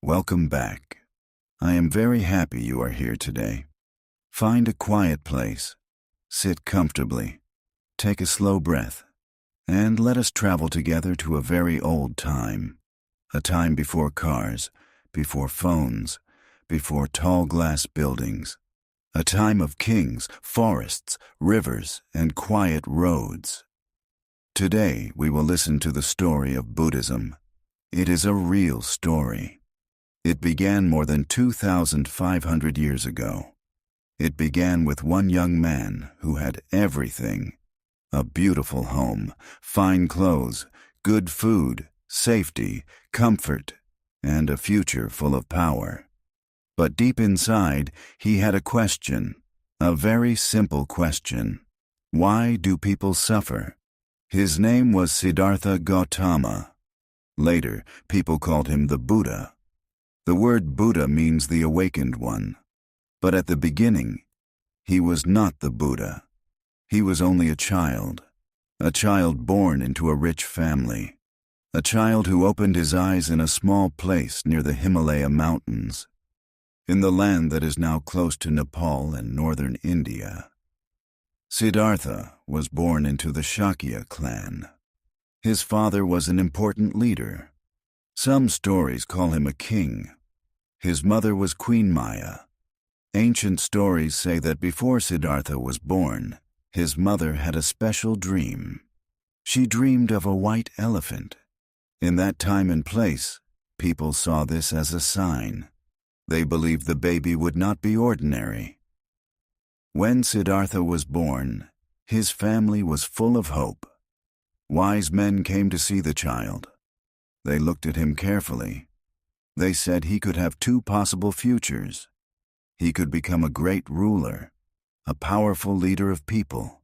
Welcome back. I am very happy you are here today. Find a quiet place, sit comfortably, take a slow breath, and let us travel together to a very old time. A time before cars, before phones, before tall glass buildings. A time of kings, forests, rivers, and quiet roads. Today we will listen to the story of Buddhism. It is a real story. It began more than 2,500 years ago. It began with one young man who had everything. A beautiful home, fine clothes, good food, safety, comfort, and a future full of power. But deep inside, he had a question, a very simple question. Why do people suffer? His name was Siddhartha Gautama. Later, people called him the Buddha. The word Buddha means the awakened one. But at the beginning, he was not the Buddha. He was only a child born into a rich family, a child who opened his eyes in a small place near the Himalaya mountains, in the land that is now close to Nepal and northern India. Siddhartha was born into the Shakya clan. His father was an important leader. Some stories call him a king. His mother was Queen Maya. Ancient stories say that before Siddhartha was born, his mother had a special dream. She dreamed of a white elephant. In that time and place, people saw this as a sign. They believed the baby would not be ordinary. When Siddhartha was born, his family was full of hope. Wise men came to see the child. They looked at him carefully. They said he could have two possible futures. He could become a great ruler, a powerful leader of people,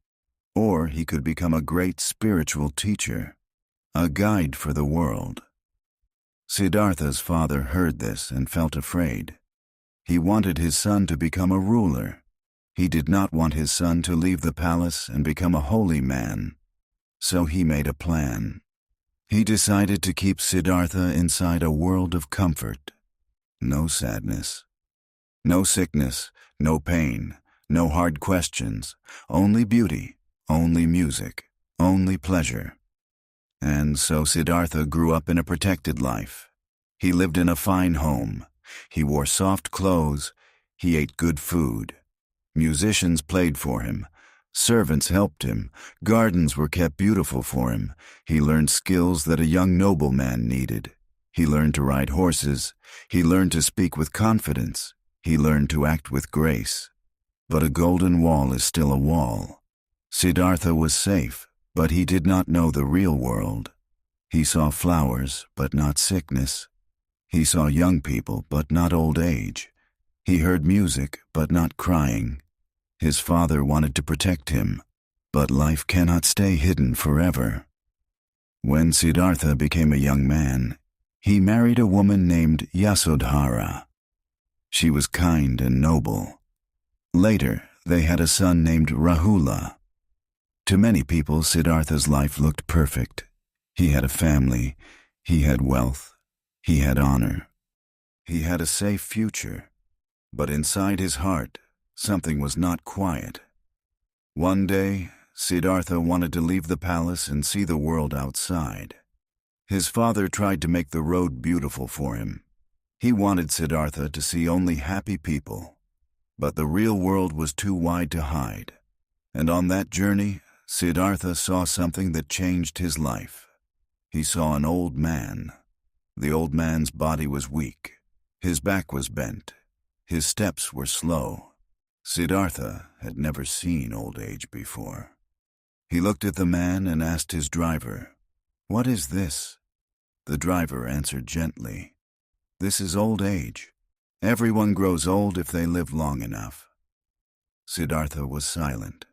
or he could become a great spiritual teacher, a guide for the world. Siddhartha's father heard this and felt afraid. He wanted his son to become a ruler. He did not want his son to leave the palace and become a holy man. So he made a plan. He decided to keep Siddhartha inside a world of comfort. No sadness, no sickness, no pain, no hard questions, only beauty, only music, only pleasure. And so Siddhartha grew up in a protected life. He lived in a fine home. He wore soft clothes. He ate good food. Musicians played for him. Servants helped him. Gardens were kept beautiful for him. He learned skills that a young nobleman needed. He learned to ride horses. He learned to speak with confidence. He learned to act with grace. But a golden wall is still a wall. Siddhartha was safe, but he did not know the real world. He saw flowers, but not sickness. He saw young people, but not old age. He heard music, but not crying. His father wanted to protect him, but life cannot stay hidden forever. When Siddhartha became a young man, he married a woman named Yasodhara. She was kind and noble. Later, they had a son named Rahula. To many people, Siddhartha's life looked perfect. He had a family, he had wealth, he had honor. He had a safe future. But inside his heart, something was not quiet. One day, Siddhartha wanted to leave the palace and see the world outside. His father tried to make the road beautiful for him. He wanted Siddhartha to see only happy people. But the real world was too wide to hide. And on that journey, Siddhartha saw something that changed his life. He saw an old man. The old man's body was weak. His back was bent. His steps were slow. Siddhartha had never seen old age before. He looked at the man and asked his driver, "What is this?" The driver answered gently, "This is old age. Everyone grows old if they live long enough." Siddhartha was silent.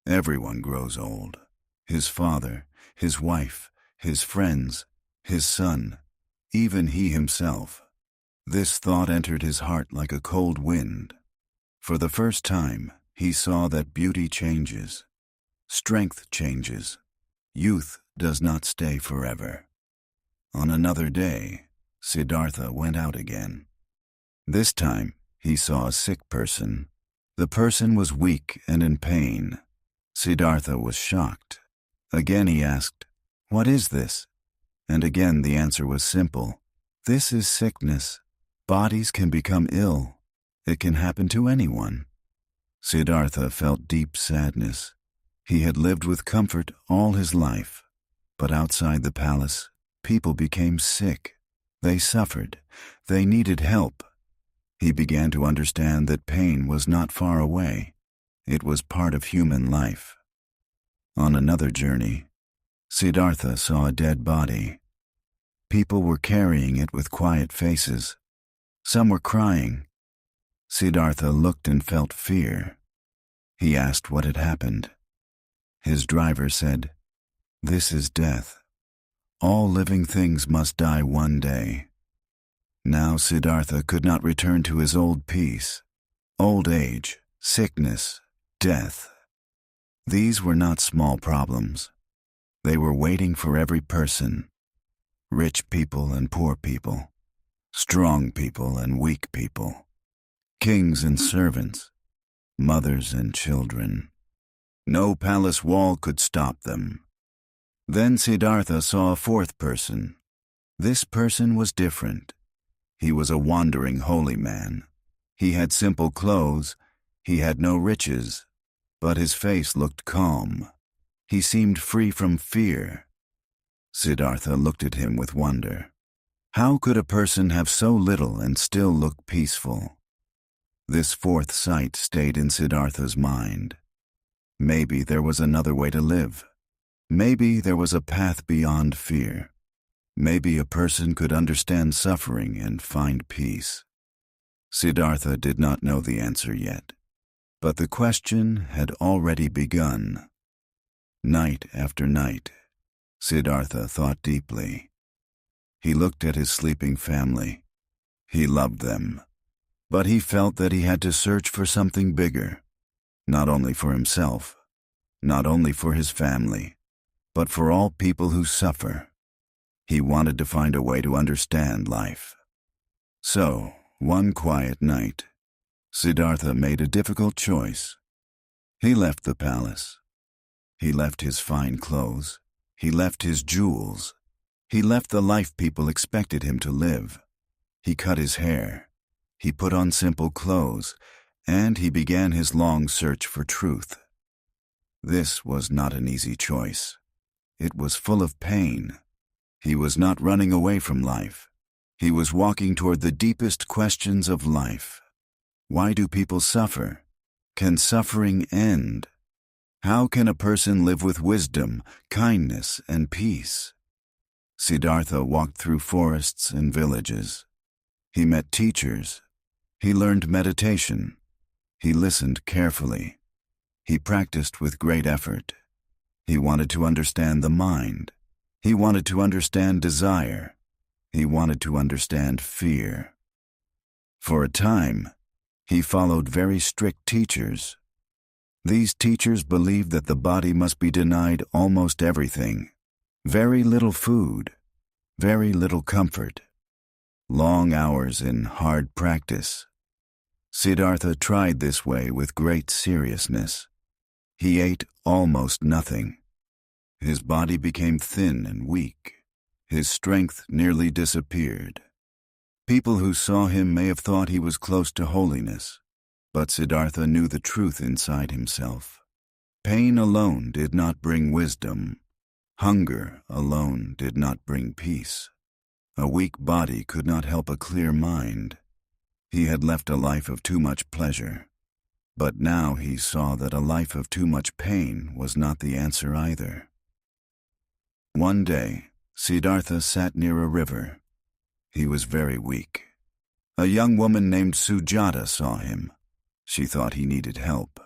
Everyone grows old. His father, his wife, his friends, his son, even he himself. This thought entered his heart like a cold wind. For the first time, he saw that beauty changes. Strength changes. Youth does not stay forever. On another day, Siddhartha went out again. This time, he saw a sick person. The person was weak and in pain. Siddhartha was shocked. Again he asked, "What is this?" And again the answer was simple. "This is sickness. Bodies can become ill. It can happen to anyone." Siddhartha felt deep sadness. He had lived with comfort all his life. But outside the palace, people became sick. They suffered. They needed help. He began to understand that pain was not far away. It was part of human life. On another journey, Siddhartha saw a dead body. People were carrying it with quiet faces. Some were crying. Siddhartha looked and felt fear. He asked what had happened. His driver said, "This is death. All living things must die one day." Now Siddhartha could not return to his old peace. Old age, sickness, death. These were not small problems. They were waiting for every person. Rich people and poor people. Strong people and weak people. Kings and servants. Mothers and children. No palace wall could stop them. Then Siddhartha saw a fourth person. This person was different. He was a wandering holy man. He had simple clothes. He had no riches. But his face looked calm. He seemed free from fear. Siddhartha looked at him with wonder. How could a person have so little and still look peaceful? This fourth sight stayed in Siddhartha's mind. Maybe there was another way to live. Maybe there was a path beyond fear. Maybe a person could understand suffering and find peace. Siddhartha did not know the answer yet, but the question had already begun. Night after night, Siddhartha thought deeply. He looked at his sleeping family. He loved them, but he felt that he had to search for something bigger, not only for himself, not only for his family, but for all people who suffer. He wanted to find a way to understand life. So, one quiet night, Siddhartha made a difficult choice. He left the palace. He left his fine clothes. He left his jewels. He left the life people expected him to live. He cut his hair. He put on simple clothes, and he began his long search for truth. This was not an easy choice. It was full of pain. He was not running away from life. He was walking toward the deepest questions of life. Why do people suffer? Can suffering end? How can a person live with wisdom, kindness, and peace? Siddhartha walked through forests and villages. He met teachers. He learned meditation. He listened carefully. He practiced with great effort. He wanted to understand the mind. He wanted to understand desire. He wanted to understand fear. For a time, he followed very strict teachers. These teachers believed that the body must be denied almost everything. Very little food, very little comfort, long hours in hard practice. Siddhartha tried this way with great seriousness. He ate almost nothing. His body became thin and weak. His strength nearly disappeared. People who saw him may have thought he was close to holiness, but Siddhartha knew the truth inside himself. Pain alone did not bring wisdom. Hunger alone did not bring peace. A weak body could not help a clear mind. He had left a life of too much pleasure, but now he saw that a life of too much pain was not the answer either. One day, Siddhartha sat near a river. He was very weak. A young woman named Sujata saw him. She thought he needed help.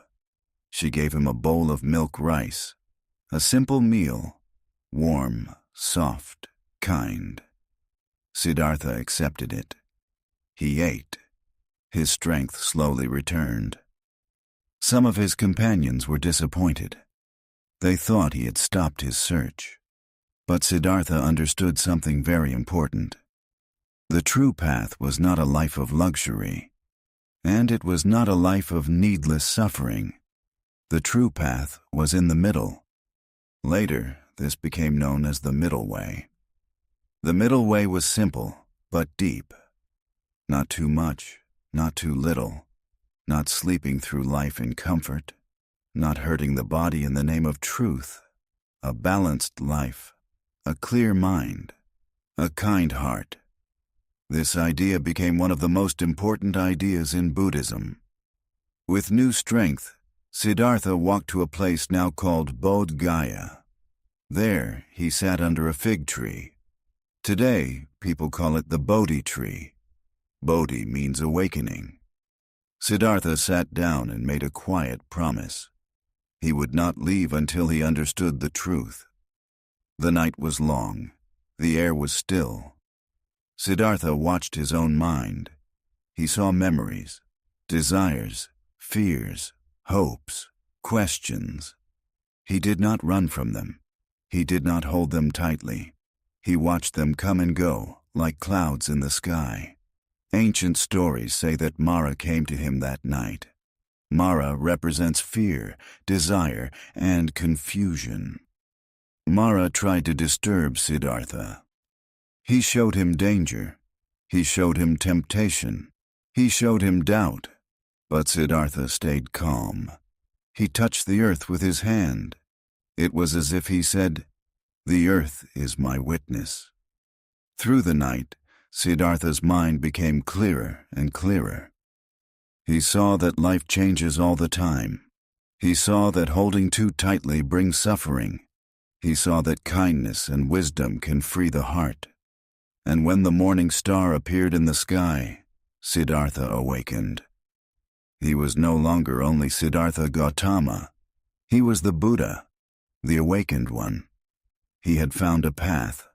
She gave him a bowl of milk rice, a simple meal, warm, soft, kind. Siddhartha accepted it. He ate. His strength slowly returned. Some of his companions were disappointed. They thought he had stopped his search. But Siddhartha understood something very important. The true path was not a life of luxury, and it was not a life of needless suffering. The true path was in the middle. Later, this became known as the middle way. The middle way was simple, but deep. Not too much, not too little, not sleeping through life in comfort, not hurting the body in the name of truth, a balanced life, a clear mind, a kind heart. This idea became one of the most important ideas in Buddhism. With new strength, Siddhartha walked to a place now called Bodh Gaya. There, he sat under a fig tree. Today, people call it the Bodhi tree. Bodhi means awakening. Siddhartha sat down and made a quiet promise. He would not leave until he understood the truth. The night was long. The air was still. Siddhartha watched his own mind. He saw memories, desires, fears, hopes, questions. He did not run from them. He did not hold them tightly. He watched them come and go, like clouds in the sky. Ancient stories say that Mara came to him that night. Mara represents fear, desire, and confusion. Mara tried to disturb Siddhartha. He showed him danger. He showed him temptation. He showed him doubt. But Siddhartha stayed calm. He touched the earth with his hand. It was as if he said, "The earth is my witness." Through the night, Siddhartha's mind became clearer and clearer. He saw that life changes all the time. He saw that holding too tightly brings suffering. He saw that kindness and wisdom can free the heart. And when the morning star appeared in the sky, Siddhartha awakened. He was no longer only Siddhartha Gautama. He was the Buddha, the awakened one. He had found a path,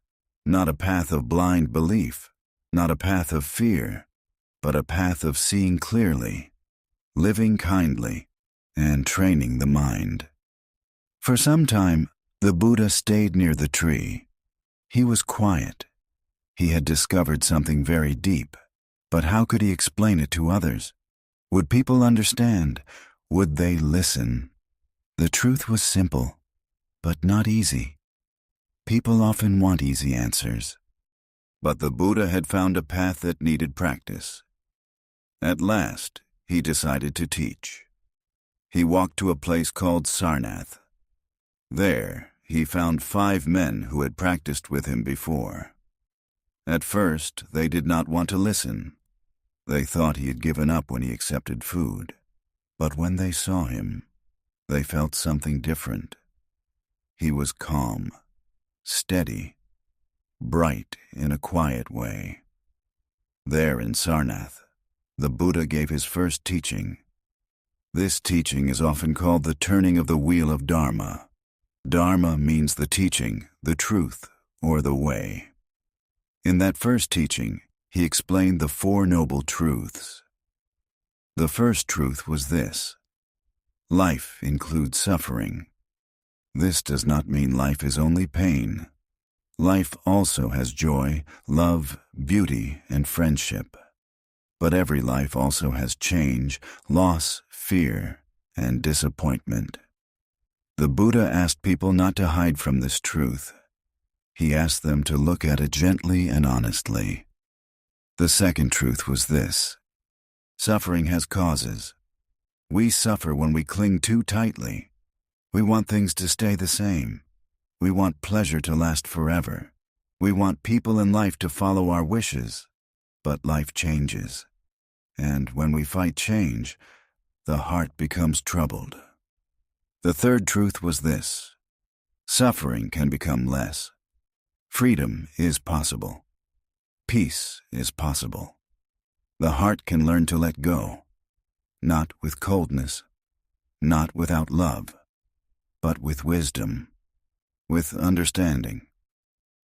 not a path of blind belief, not a path of fear, but a path of seeing clearly, living kindly, and training the mind. For some time, the Buddha stayed near the tree. He was quiet. He had discovered something very deep, but how could he explain it to others? Would people understand? Would they listen? The truth was simple, but not easy. People often want easy answers. But the Buddha had found a path that needed practice. At last, he decided to teach. He walked to a place called Sarnath. There, he found 5 men who had practiced with him before. At first, they did not want to listen. They thought he had given up when he accepted food. But when they saw him, they felt something different. He was calm, steady, bright in a quiet way. There in Sarnath, the Buddha gave his first teaching. This teaching is often called the turning of the wheel of Dharma. Dharma means the teaching, the truth, or the way. In that first teaching, he explained the 4 noble truths. The first truth was this: life includes suffering. This does not mean life is only pain. Life also has joy, love, beauty, and friendship. But every life also has change, loss, fear, and disappointment. The Buddha asked people not to hide from this truth. He asked them to look at it gently and honestly. The second truth was this: suffering has causes. We suffer when we cling too tightly. We want things to stay the same. We want pleasure to last forever. We want people in life to follow our wishes. But life changes. And when we fight change, the heart becomes troubled. The third truth was this: suffering can become less. Freedom is possible. Peace is possible. The heart can learn to let go, not with coldness, not without love, but with wisdom, with understanding,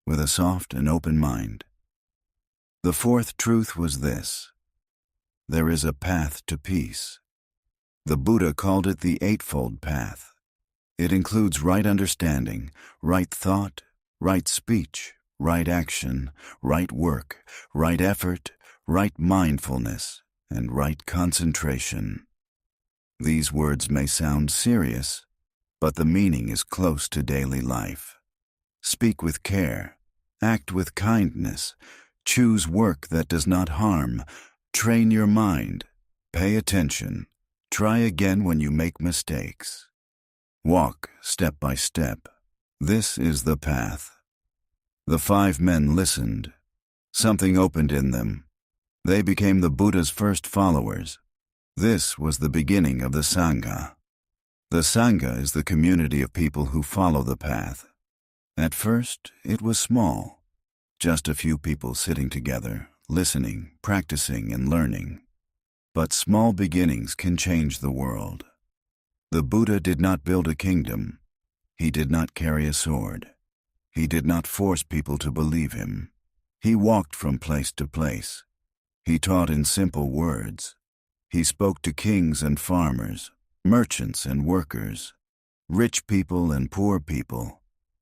with a soft and open mind. The fourth truth was this: there is a path to peace. The Buddha called it the Eightfold Path. It includes right understanding, right thought, right speech, right action, right work, right effort, right mindfulness, and right concentration. These words may sound serious, but the meaning is close to daily life. Speak with care, act with kindness, choose work that does not harm, train your mind, pay attention, try again when you make mistakes. Walk step by step. This is the path. The 5 men listened. Something opened in them. They became the Buddha's first followers. This was the beginning of the Sangha. The Sangha is the community of people who follow the path. At first, it was small. Just a few people sitting together, listening, practicing, and learning. But small beginnings can change the world. The Buddha did not build a kingdom. He did not carry a sword. He did not force people to believe him. He walked from place to place. He taught in simple words. He spoke to kings and farmers, merchants and workers, rich people and poor people,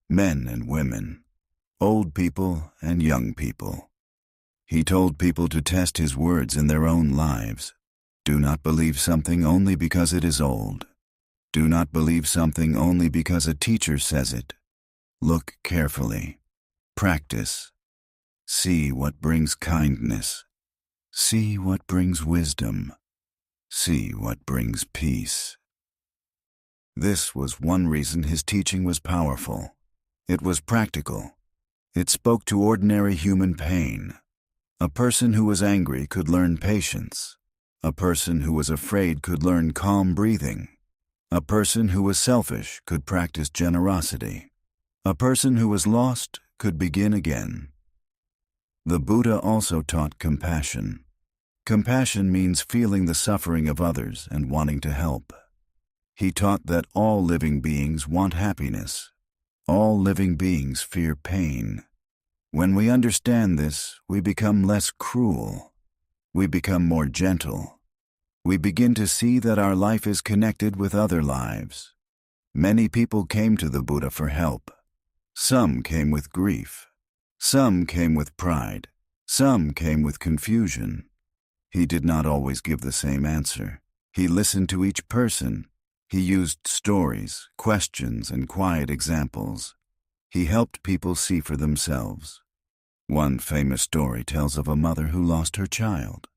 men and women, old people and young people. He told people to test his words in their own lives. Do not believe something only because it is old. Do not believe something only because a teacher says it. Look carefully. Practice. See what brings kindness. See what brings wisdom. See what brings peace. This was one reason his teaching was powerful. It was practical. It spoke to ordinary human pain. A person who was angry could learn patience. A person who was afraid could learn calm breathing. A person who was selfish could practice generosity. A person who was lost could begin again. The Buddha also taught compassion. Compassion means feeling the suffering of others and wanting to help. He taught that all living beings want happiness. All living beings fear pain. When we understand this, we become less cruel. We become more gentle. We begin to see that our life is connected with other lives. Many people came to the Buddha for help. Some came with grief. Some came with pride. Some came with confusion. He did not always give the same answer. He listened to each person. He used stories, questions, and quiet examples. He helped people see for themselves. One famous story tells of a mother who lost her child.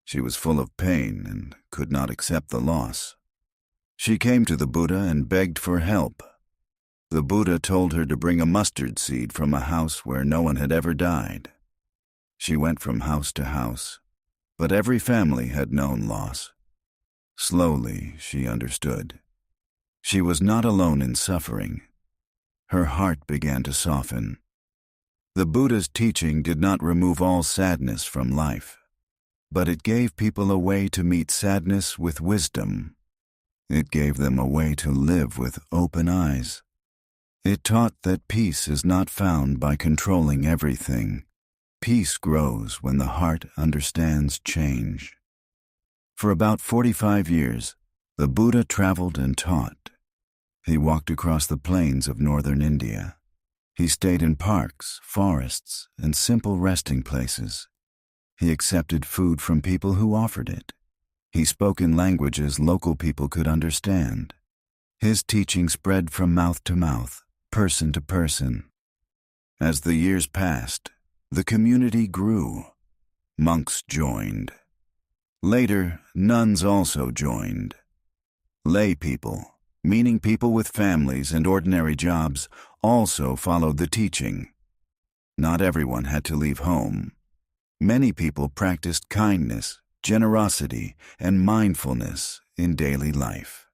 She was full of pain and could not accept the loss. She came to the Buddha and begged for help. The Buddha told her to bring a mustard seed from a house where no one had ever died. She went from house to house, but every family had known loss. Slowly, she understood. She was not alone in suffering. Her heart began to soften. The Buddha's teaching did not remove all sadness from life, but it gave people a way to meet sadness with wisdom. It gave them a way to live with open eyes. It taught that peace is not found by controlling everything. Peace grows when the heart understands change. For about 45 years, the Buddha traveled and taught. He walked across the plains of northern India. He stayed in parks, forests, and simple resting places. He accepted food from people who offered it. He spoke in languages local people could understand. His teaching spread from mouth to mouth, person to person. As the years passed, the community grew. Monks joined. Later, nuns also joined. Lay people, meaning people with families and ordinary jobs, also followed the teaching. Not everyone had to leave home. Many people practiced kindness, generosity, and mindfulness in daily life.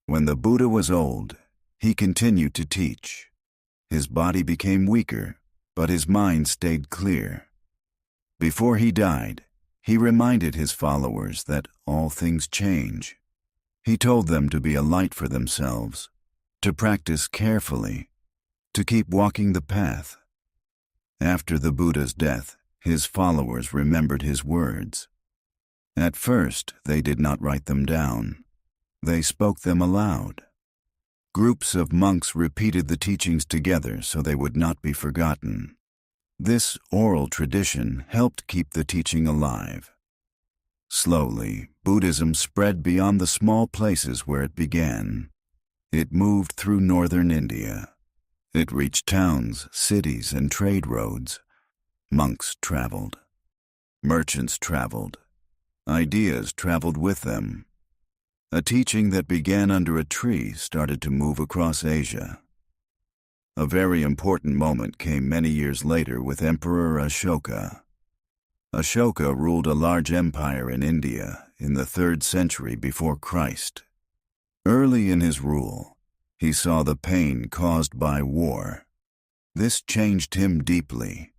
When the Buddha was old, he continued to teach. His body became weaker, but his mind stayed clear. Before he died, he reminded his followers that all things change. He told them to be a light for themselves, to practice carefully, to keep walking the path. After the Buddha's death, his followers remembered his words. At first, they did not write them down. They spoke them aloud. Groups of monks repeated the teachings together so they would not be forgotten. This oral tradition helped keep the teaching alive. Slowly, Buddhism spread beyond the small places where it began. It moved through northern India. It reached towns, cities, and trade roads. Monks traveled. Merchants traveled. Ideas traveled with them. A teaching that began under a tree started to move across Asia. A very important moment came many years later with Emperor Ashoka. Ashoka ruled a large empire in India in the 3rd century before Christ. Early in his rule, he saw the pain caused by war. This changed him deeply.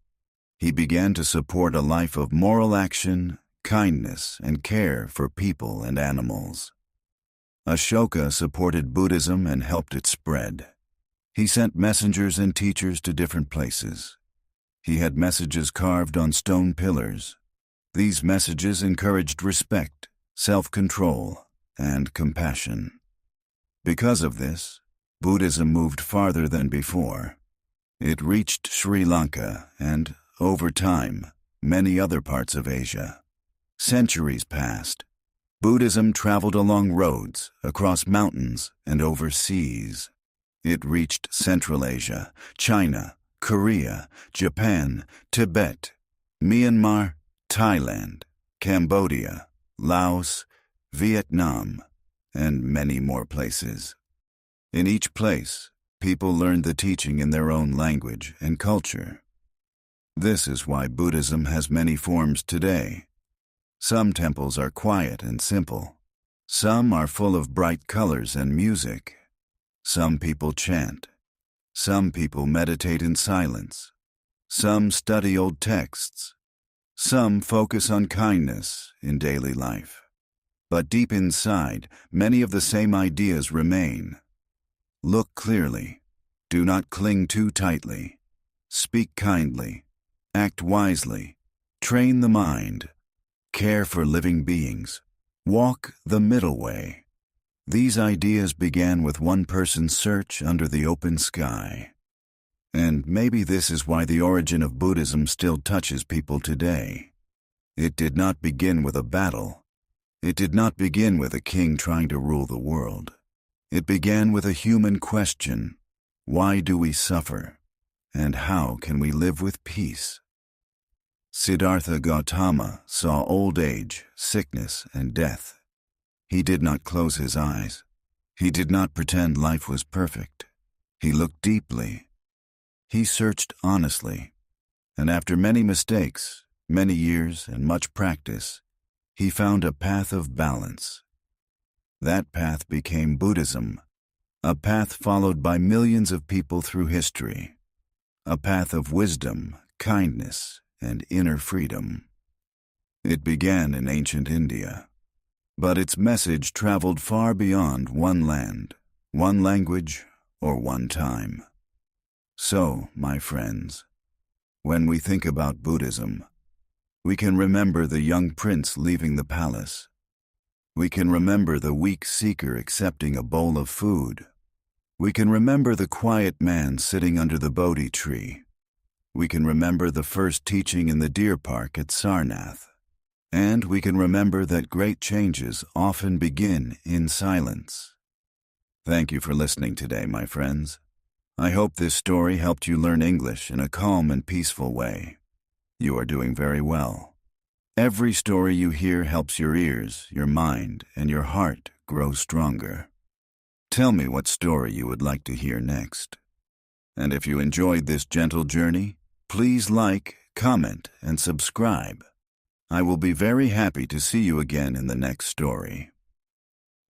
He began to support a life of moral action, kindness, and care for people and animals. Ashoka supported Buddhism and helped it spread. He sent messengers and teachers to different places. He had messages carved on stone pillars. These messages encouraged respect, self-control, and compassion. Because of this, Buddhism moved farther than before. It reached Sri Lanka and, over time, many other parts of Asia. Centuries passed. Buddhism traveled along roads, across mountains, and over seas. It reached Central Asia, China, Korea, Japan, Tibet, Myanmar, Thailand, Cambodia, Laos, Vietnam, and many more places. In each place, people learned the teaching in their own language and culture. This is why Buddhism has many forms today. Some temples are quiet and simple. Some are full of bright colors and music. Some people chant. Some people meditate in silence. Some study old texts. Some focus on kindness in daily life. But deep inside, many of the same ideas remain. Look clearly. Do not cling too tightly. Speak kindly. Act wisely. Train the mind. Care for living beings. Walk the middle way. These ideas began with one person's search under the open sky. And maybe this is why the origin of Buddhism still touches people today. It did not begin with a battle. It did not begin with a king trying to rule the world. It began with a human question: why do we suffer? And how can we live with peace? Siddhartha Gautama saw old age, sickness, and death. He did not close his eyes. He did not pretend life was perfect. He looked deeply. He searched honestly. And after many mistakes, many years, and much practice, he found a path of balance. That path became Buddhism, a path followed by millions of people through history, a path of wisdom, kindness, and inner freedom. It began in ancient India, but its message traveled far beyond one land, one language, or one time. So, my friends, when we think about Buddhism, we can remember the young prince leaving the palace. We can remember the weak seeker accepting a bowl of food. We can remember the quiet man sitting under the Bodhi tree. We can remember the first teaching in the deer park at Sarnath. And we can remember that great changes often begin in silence. Thank you for listening today, my friends. I hope this story helped you learn English in a calm and peaceful way. You are doing very well. Every story you hear helps your ears, your mind, and your heart grow stronger. Tell me what story you would like to hear next. And if you enjoyed this gentle journey, please like, comment, and subscribe. I will be very happy to see you again in the next story.